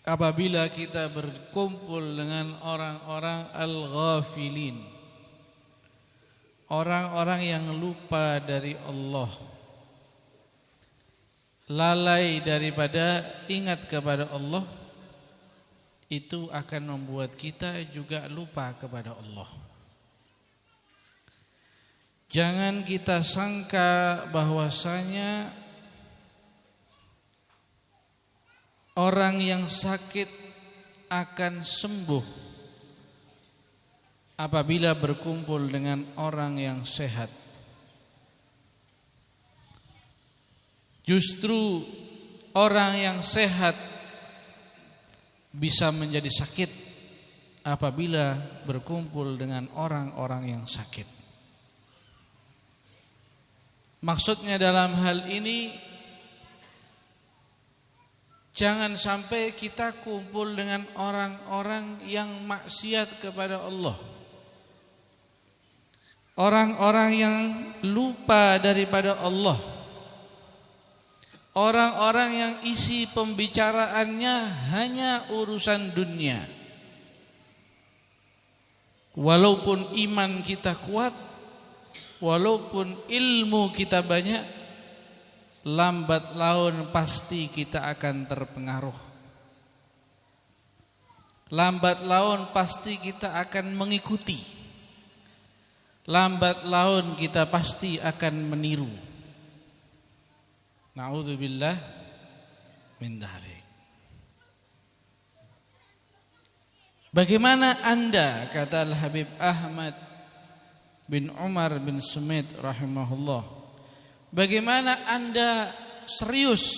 apabila kita berkumpul dengan orang-orang al-ghafilin, orang-orang yang lupa dari Allah, lalai daripada ingat kepada Allah, itu akan membuat kita juga lupa kepada Allah. Jangan kita sangka bahwasanya orang yang sakit akan sembuh apabila berkumpul dengan orang yang sehat. Justru orang yang sehat bisa menjadi sakit apabila berkumpul dengan orang-orang yang sakit. Maksudnya dalam hal ini, jangan sampai kita kumpul dengan orang-orang yang maksiat kepada Allah, orang-orang yang lupa daripada Allah, orang-orang yang isi pembicaraannya hanya urusan dunia. Walaupun iman kita kuat, walaupun ilmu kita banyak, lambat laun pasti kita akan terpengaruh. Lambat laun pasti kita akan mengikuti. Lambat laun kita pasti akan meniru. Na'udzubillah min dzalik. Bagaimana Anda, kata Al-Habib Ahmad bin Umar bin Sumait rahimahullah, bagaimana Anda serius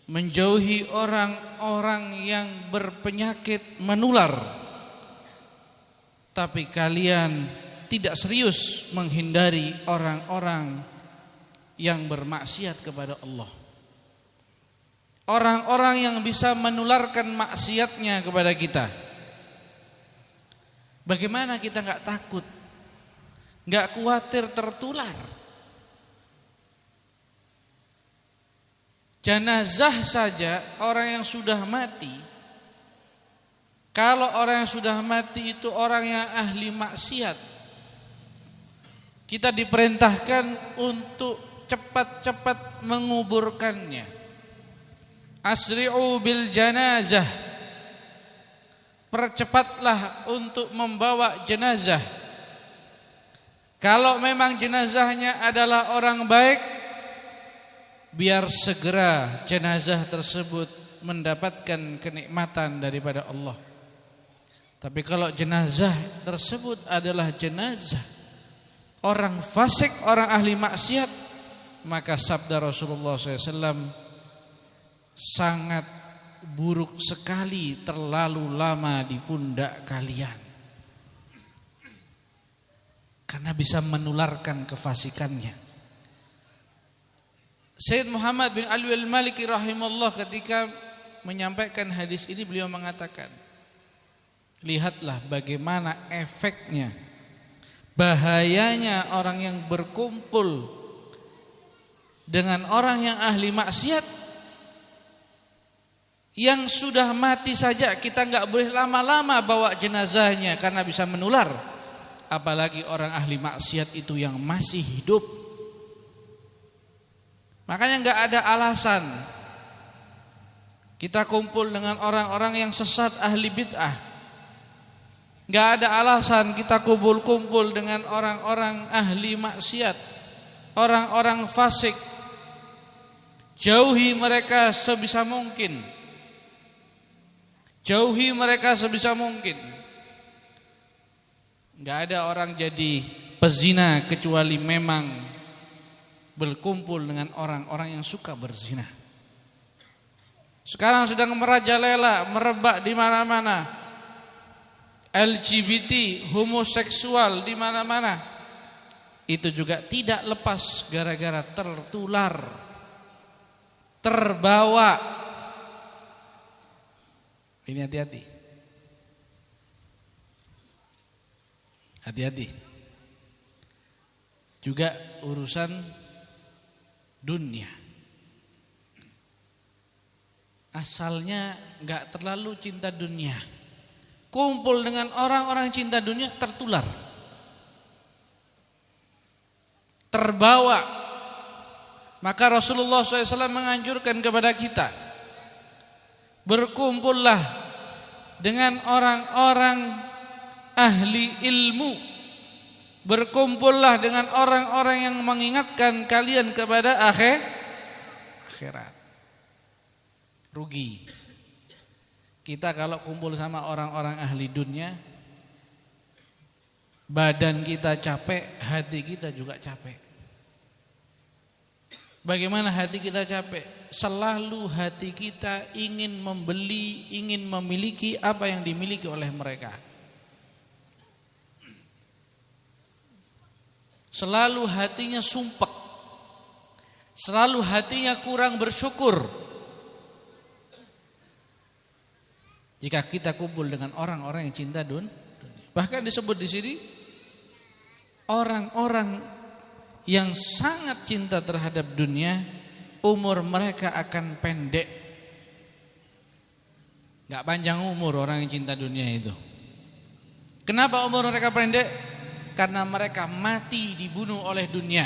menjauhi orang-orang yang berpenyakit menular, tapi kalian tidak serius menghindari orang-orang yang bermaksiat kepada Allah, orang-orang yang bisa menularkan maksiatnya kepada kita? Bagaimana kita enggak takut, enggak khawatir tertular? Jenazah saja orang yang sudah mati, kalau orang yang sudah mati itu orang yang ahli maksiat, kita diperintahkan untuk cepat-cepat menguburkannya. Asri'u bil janazah, percepatlah untuk membawa jenazah. Kalau memang jenazahnya adalah orang baik, biar segera jenazah tersebut mendapatkan kenikmatan daripada Allah. Tapi kalau jenazah tersebut adalah jenazah orang fasik, orang ahli maksiat, maka sabda Rasulullah SAW, sangat buruk sekali terlalu lama di pundak kalian, karena bisa menularkan kefasikannya. Sayyid Muhammad bin Ali al-Maliki rahimahullah ketika menyampaikan hadis ini, beliau mengatakan, lihatlah bagaimana efeknya, bahayanya orang yang berkumpul dengan orang yang ahli maksiat, yang sudah mati saja kita enggak boleh lama-lama bawa jenazahnya karena bisa menular, apalagi orang ahli maksiat itu yang masih hidup. Makanya enggak ada alasan kita kumpul dengan orang-orang yang sesat, ahli bid'ah. Enggak ada alasan kita kumpul-kumpul dengan orang-orang ahli maksiat, orang-orang fasik. Jauhi mereka sebisa mungkin. Jauhi mereka sebisa mungkin. Enggak ada orang jadi pezina kecuali memang berkumpul dengan orang-orang yang suka berzina. Sekarang sedang merajalela, merebak di mana-mana. LGBT, homoseksual di mana-mana. Itu juga tidak lepas gara-gara tertular, terbawa. Ini hati-hati. Hati-hati. Juga urusan dunia. asalnya enggak terlalu cinta dunia. Kumpul dengan orang-orang cinta dunia tertular. Terbawa. Maka Rasulullah SAW menganjurkan kepada kita, berkumpullah dengan orang-orang ahli ilmu. Berkumpullah dengan orang-orang yang mengingatkan kalian kepada akhirat. Rugi kita kalau kumpul sama orang-orang ahli dunia. Badan kita capek, hati kita juga capek. Bagaimana hati kita capek? Selalu hati kita ingin membeli, ingin memiliki apa yang dimiliki oleh mereka. Selalu hatinya sumpek. Selalu hatinya kurang bersyukur. Jika kita kumpul dengan orang-orang yang cinta dunia. Bahkan disebut di sini orang-orang yang sangat cinta terhadap dunia, umur mereka akan pendek. Gak panjang umur orang yang cinta dunia itu. Kenapa umur mereka pendek? Karena mereka mati dibunuh oleh dunia.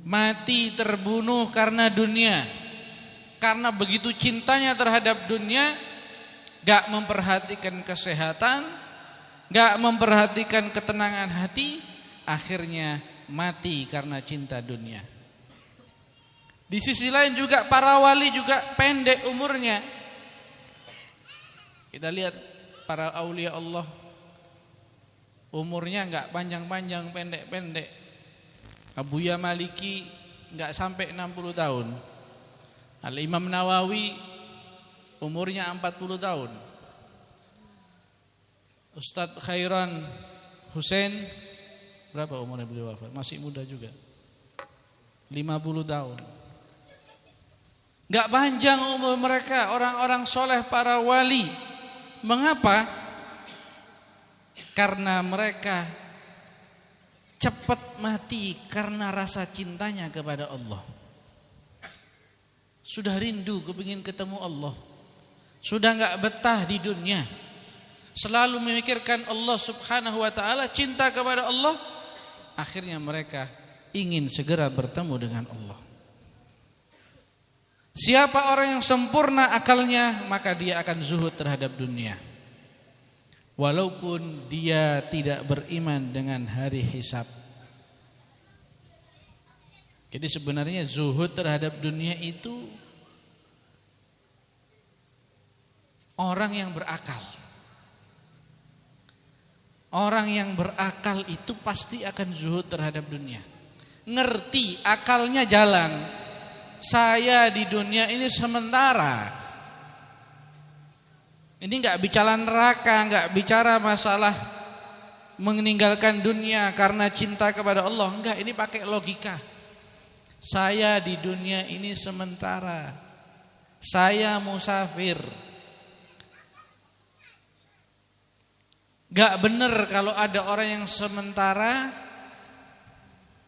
Mati terbunuh karena dunia. Karena begitu cintanya terhadap dunia, gak memperhatikan kesehatan, gak memperhatikan ketenangan hati, akhirnya mati karena cinta dunia. Di sisi lain juga para wali juga pendek umurnya. Kita lihat para aulia Allah, umurnya gak panjang-panjang, pendek-pendek. Abuya Maliki gak sampai 60 tahun. Al-Imam Nawawi umurnya 40 tahun. Ustadz Khairan Hussein, berapa umurnya beliau wafat? Masih muda juga, 50 tahun. Gak panjang umur mereka, orang-orang soleh, para wali. Mengapa? Karena mereka cepat mati karena rasa cintanya kepada Allah. Sudah rindu kepingin ketemu Allah. Sudah gak betah di dunia. Selalu memikirkan Allah subhanahu wa ta'ala, cinta kepada Allah. Akhirnya mereka ingin segera bertemu dengan Allah. Siapa orang yang sempurna akalnya, maka dia akan zuhud terhadap dunia. Walaupun dia tidak beriman dengan hari hisab. Jadi sebenarnya zuhud terhadap dunia itu orang yang berakal. Orang yang berakal itu pasti akan zuhud terhadap dunia. Ngerti, akalnya jalan. Saya di dunia ini sementara. Ini enggak bicara neraka, enggak bicara masalah meninggalkan dunia karena cinta kepada Allah. Enggak, ini pakai logika. Saya di dunia ini sementara. Saya musafir. Gak benar kalau ada orang yang sementara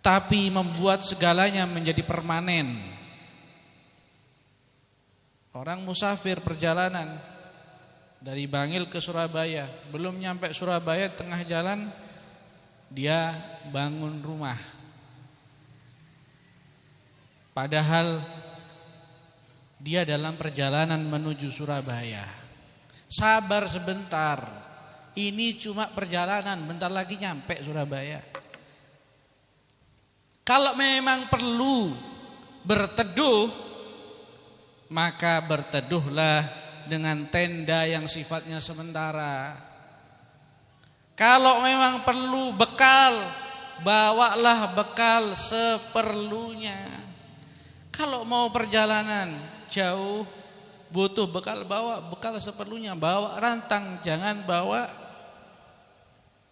tapi membuat segalanya menjadi permanen. Orang musafir perjalanan dari Bangil ke Surabaya, belum nyampe Surabaya, tengah jalan dia bangun rumah. Padahal dia dalam perjalanan menuju Surabaya. Sabar sebentar. Ini cuma perjalanan, bentar lagi nyampe Surabaya. Kalau memang perlu berteduh, maka berteduhlah dengan tenda yang sifatnya sementara. Kalau memang perlu bekal, bawalah bekal seperlunya. Kalau mau perjalanan jauh, butuh bekal, bawa bekal seperlunya. Bawa rantang, jangan bawa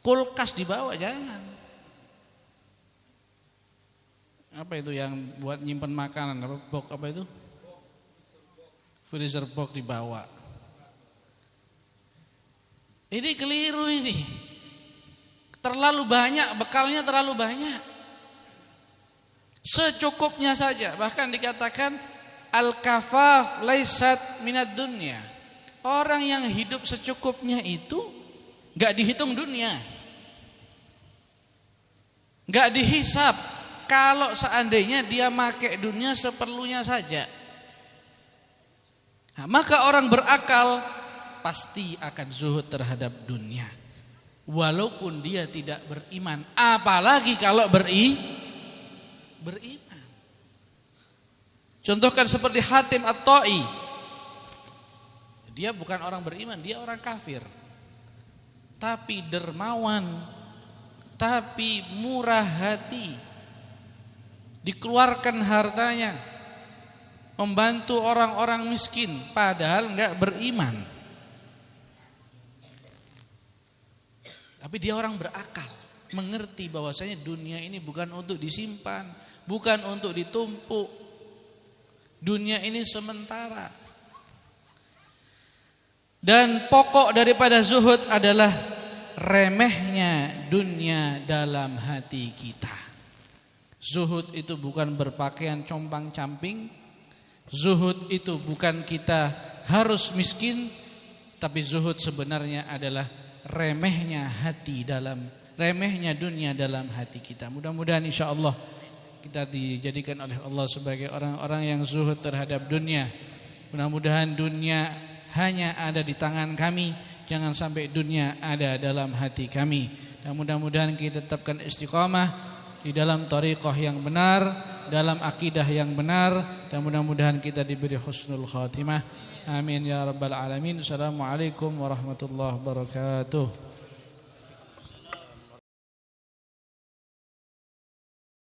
kulkas, dibawa jangan. Apa itu yang buat nyimpen makanan? Apa box apa itu? Freezer box dibawa. Ini keliru ini. Terlalu banyak, bekalnya terlalu banyak. Secukupnya saja. Bahkan dikatakan Al-kafaf laisat minad dunya. Orang yang hidup secukupnya itu enggak dihitung dunia. Enggak dihisap kalau seandainya dia pakai dunia seperlunya saja. Nah, maka orang berakal pasti akan zuhud terhadap dunia. Walaupun dia tidak beriman, apalagi kalau beriman. Contohkan seperti Hatim At-Ta'i. Dia bukan orang beriman, dia orang kafir. Tapi dermawan, tapi murah hati. Dikeluarkan hartanya, membantu orang-orang miskin, padahal enggak beriman. Tapi dia orang berakal, mengerti bahwasanya dunia ini bukan untuk disimpan, bukan untuk ditumpuk. Dunia ini sementara. Dan pokok daripada zuhud adalah remehnya dunia dalam hati kita. Zuhud itu bukan berpakaian compang-camping. Zuhud itu bukan kita harus miskin, tapi zuhud sebenarnya adalah remehnya dunia dalam hati kita. Mudah-mudahan insyaallah kita dijadikan oleh Allah sebagai orang-orang yang zuhud terhadap dunia. Mudah-mudahan dunia hanya ada di tangan kami, jangan sampai dunia ada dalam hati kami. Dan mudah-mudahan kita tetapkan istiqamah di dalam thariqah yang benar, dalam akidah yang benar, dan mudah-mudahan kita diberi husnul khatimah. Amin ya rabbal alamin. Assalamualaikum warahmatullahi wabarakatuh.